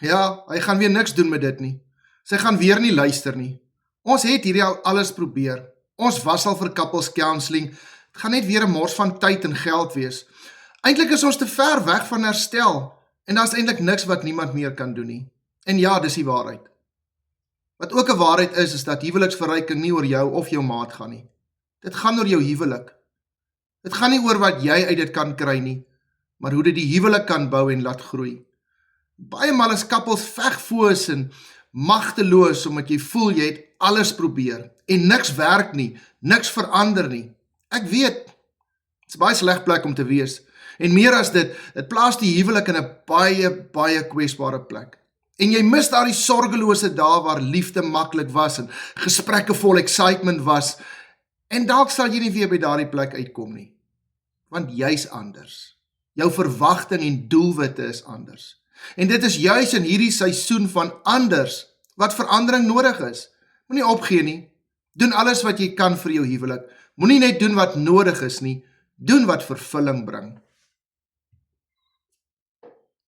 Ja, hy gaan weer niks doen met dit nie. Sy gaan weer nie luister nie. Ons het hierdie al alles probeer. Ons was al vir couples counseling. Het gaan net weer 'n mors van tyd en geld wees. Eintlik is ons te ver weg van herstel, en daar is eintlik niks wat niemand meer kan doen nie. En ja, dis die waarheid. Wat ook 'n waarheid is dat huweliksverryking nie oor jou of jou maat gaan nie. Dit gaan oor jou huwelik. Dit gaan nie oor wat jy uit dit kan kry nie, maar hoe dit die huwelik kan bou en laat groei. Baie maal is couples vegfoos en magteloos omdat jy voel jy het alles probeer en niks werk nie, niks verander nie. Ek weet, dit is 'n baie sleg plek om te wees. En meer as dit plaas die huwelik in 'n baie kwesbare plek. En jy mis daardie sorgelose dae waar liefde maklik was en gesprekke vol excitement was. En dalk sal jy nie weer by daardie plek uitkom nie. Want jy's anders. Jou verwagting en doelwitte is anders. En dit is juis in hierdie seisoen van anders wat verandering nodig is. Moenie opgee nie. Doen alles wat jy kan vir jou huwelik. Moenie net doen wat nodig is nie. Doen wat vervulling bring.